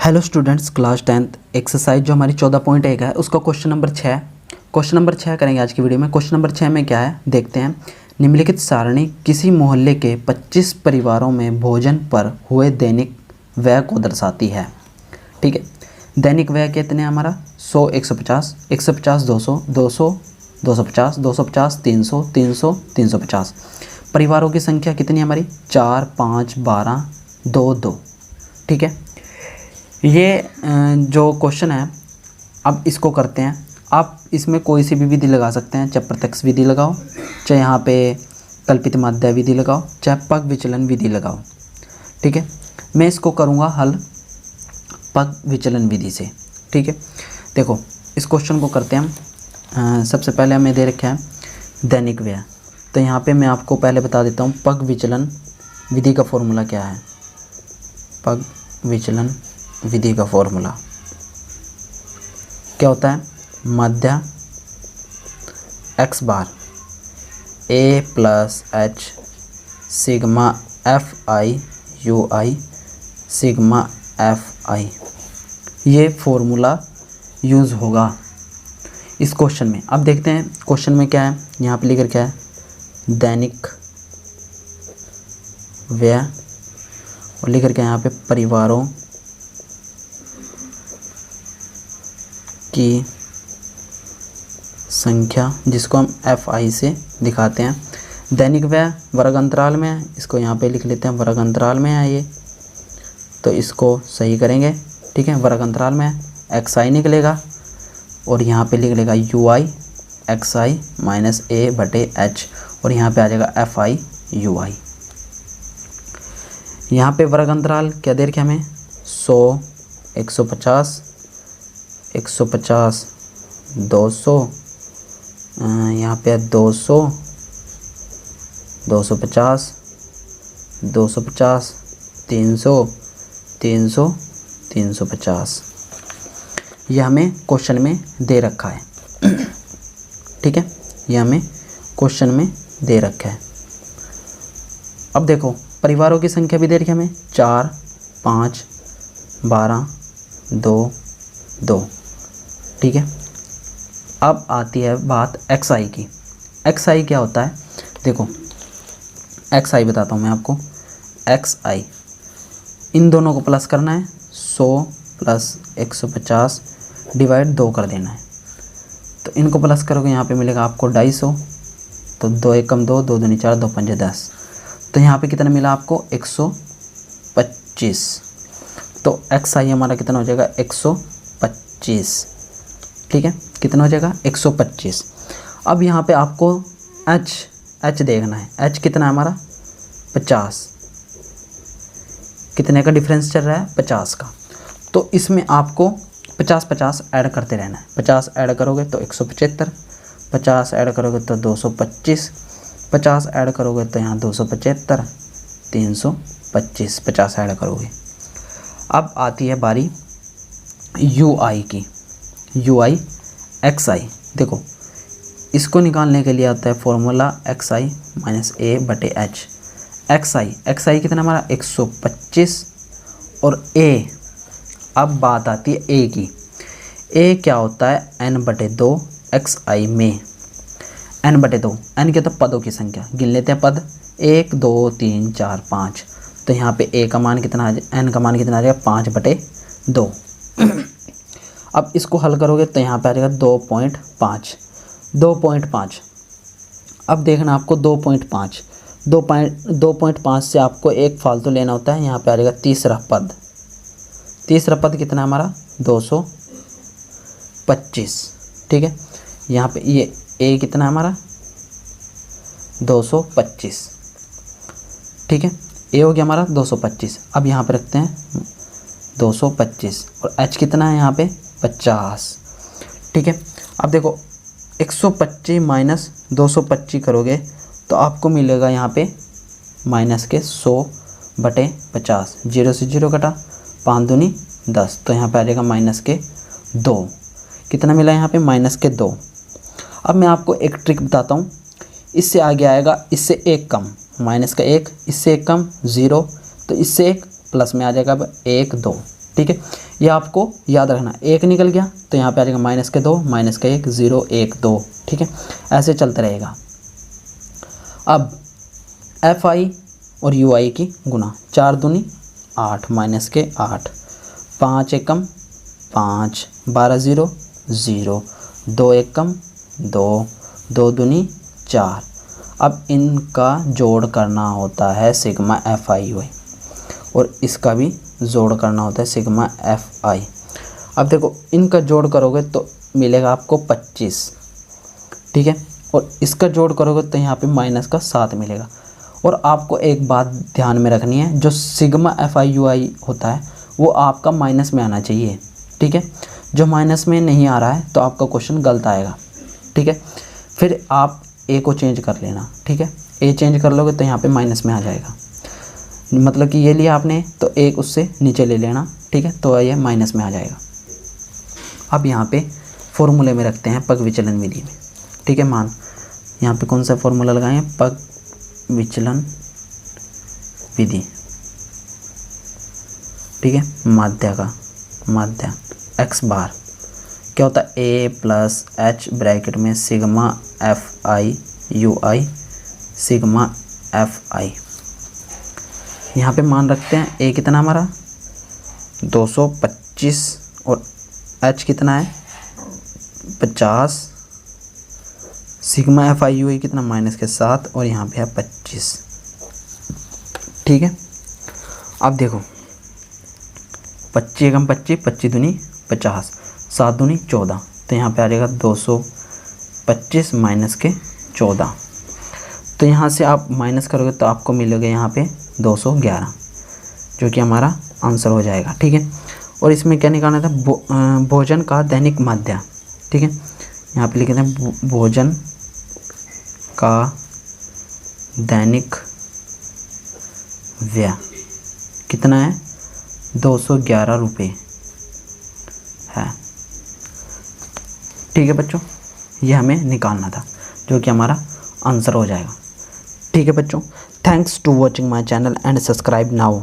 Hello students, class 10th exercise जो हमारी 14.1 है उसका क्वेश्चन नंबर 6 करेंगे आज की वीडियो में। क्वेश्चन नंबर 6 में क्या है देखते हैं। निम्नलिखित सारणी किसी मोहल्ले के 25 परिवारों में भोजन पर हुए दैनिक व्यय को दर्शाती है। ठीक है, दैनिक व्यय कितने हैं हमारा 100, 150, 150, 200, 200, 250, 250, 300, 300, 350। परिवारों की संख्या कितनी है हमारी 4, 5, 12, 2, 2। ठीक है, ये जो क्वेश्चन है अब इसको करते हैं। आप इसमें कोई सी भी विधि लगा सकते हैं, चाहे प्रत्यक्ष विधि लगाओ, चाहे यहाँ पे कल्पित माध्य विधि लगाओ, चाहे पग विचलन विधि लगाओ। ठीक है, मैं इसको करूँगा हल पग विचलन विधि से। ठीक है, देखो इस क्वेश्चन को करते हैं हम। सबसे पहले हमें दे रखा है दैनिक व्यय, तो यहाँ पे मैं आपको पहले बता देता हूँ पग विचलन विधि का फॉर्मूला क्या है। पग विचलन विधि का फॉर्मूला क्या होता है, माध्य x bar a plus H sigma F I you I sigma F I. ये फॉर्मूला यूज़ होगा इस क्वेश्चन में। अब देखते हैं क्वेश्चन में क्या है, यहाँ पे लिखकर क्या है दैनिक व्यय, और लिखकर क्या है यहाँ पे परिवारों की संख्या, जिसको हम एफ आई से दिखाते हैं। दैनिक व्यय वर्ग अंतराल में है, इसको यहाँ पे लिख लेते हैं वर्ग अंतराल में है ये, तो इसको सही करेंगे। ठीक है, वर्ग अंतराल में है एक्स आई निकलेगा और यहाँ पे लिख लेगा U I X I minus A बटे एच, और यहाँ पे आ जाएगा एफ आई यू आई। यहाँ पे वर्ग अंतराल क्या दे रखे हमें 100, 150, 150, 200, यहाँ पे 200, 250, 250, 300, 300, 350। यह हमें क्वेश्चन में दे रखा है। ठीक है, यह हमें क्वेश्चन में दे रखा है। अब देखो परिवारों की संख्या भी दे रखी है हमें 4, 5, 12, 2, 2। ठीक है, अब आती है बात एक्स आई की। एक्स आई क्या होता है, देखो एक्स आई बताता हूँ मैं आपको। एक्स आई इन दोनों को प्लस करना है, 100 प्लस 150 डिवाइड 2 कर देना है। तो इनको प्लस करोगे यहाँ पे मिलेगा आपको 250, तो 2 एकम 2, 2 दूनी 4, 2 पंजे 10। तो यहाँ पे कितना मिला आपको 125। तो एक्स आई हमारा कितना हो जाएगा 125। ठीक है, कितना हो जाएगा 125। अब यहाँ पे आपको एच देखना है। एच कितना है हमारा 50। कितने का डिफरेंस चल रहा है 50 का। तो इसमें आपको 50 ऐड करते रहना है। 50 ऐड करोगे तो 175, 50 ऐड करोगे तो 225, 50 ऐड करोगे तो यहाँ 275, 325, 50 ऐड करोगे। अब आती है बारी यू आई की। यू आई एक्स आई, देखो इसको निकालने के लिए आता है formula x I minus A बटे एच। एक्स आई कितना हमारा 125 और ए, अब बात आती है ए की। ए क्या होता है n बटे 2 एक्स आई में। n बटे 2, n क्या, तो पदों की संख्या गिन लेते हैं पद 1 2 3 4 5। तो यहाँ पे ए का मान कितना आ जाए, n का मान कितना आ जाएगा 5 बटे 2। अब इसको हल करोगे तो यहाँ पे आ जाएगा 2.5, 2.5। अब देखना आपको 2.5 से आपको एक फालतू लेना होता है। यहाँ पे आ जाएगा तीसरा पद कितना है हमारा 225। ठीक है, यहाँ पे ये ए कितना है हमारा 225। ठीक है, ए हो गया हमारा 225। अब यहाँ पे रखते हैं 225 और एच कितना है यहाँ पे 50। ठीक है, अब देखो 125 माइनस 225 करोगे तो आपको मिलेगा यहाँ पे माइनस के 100 बटे 50। 0 से 0 कटा, 5 दूनी 10, तो यहाँ पे आ जाएगा माइनस के 2। कितना मिला यहाँ पे माइनस के 2। अब मैं आपको एक ट्रिक बताता हूँ। इससे आगे आएगा इससे एक कम, माइनस का 1, इससे एक कम 0, तो इससे एक प्लस में आ जाएगा अब 1 2। ठीक है, ये आपको याद रखना। 1 निकल गया तो यहाँ पे आ जाएगा माइनस के 2, माइनस का 1, 0 1 2, ठीक है, ऐसे चलता रहेगा। अब FI और UI की गुना, 4 दूनी 8, माइनस के 8, 5 एकम 5, 12 0 0, 2 एकम 2, 2 दूनी 4। अब इनका जोड़ करना होता है सिग्मा FI और इसका भी जोड़ करना होता है सिग्मा FI। अब देखो इनका जोड़ करोगे तो मिलेगा आपको 25, ठीक है, और इसका जोड़ करोगे तो यहाँ पे माइनस का 7 मिलेगा। और आपको एक बात ध्यान में रखनी है, जो सिग्मा FI UI होता है वो आपका माइनस में आना चाहिए, ठीक है। जो माइनस में नहीं आ रहा है तो आपका क्वेश्चन गलत आएगा, ठीक है। फिर आप ए को चेंज कर लेना, ठीक है, ए चेंज कर लोगे तो यहाँ पे माइनस में आ जाएगा। मतलब कि ये लिया आपने तो एक उससे नीचे ले लेना, ठीक है, तो ये माइनस में आ जाएगा। अब यहाँ पे फॉर्मूले में रखते हैं पग विचलन विधि में, ठीक है। मान यहाँ पे कौन सा फॉर्मूला लगाएं, पग विचलन विधि, ठीक है। माध्य का माध्य x बार क्या होता है, a प्लस h ब्रैकेट में sigma FI UI sigma FI। यहाँ पे मान रखते हैं a कितना हमारा 225 और h कितना है 50, सिग्मा FI UI कितना माइनस के 7 और यहाँ पे है 25, ठीक है। अब देखो 25 एकम 25, 25 दूनी 50, 7 दूनी 14, तो यहाँ पे आ जाएगा 225 माइनस के 14। तो यहाँ से आप माइनस करोगे तो आपको मिलेगा यहाँ पे 211, जो कि हमारा आंसर हो जाएगा, ठीक है। और इसमें क्या निकालना था, भोजन का दैनिक माध्य, ठीक है। यहाँ पे लिखे थे भोजन का दैनिक व्यय कितना है 211 रुपये है, ठीक है बच्चों। ये हमें निकालना था, जो कि हमारा आंसर हो जाएगा, ठीक है बच्चों। Thanks to watching my channel and subscribe now.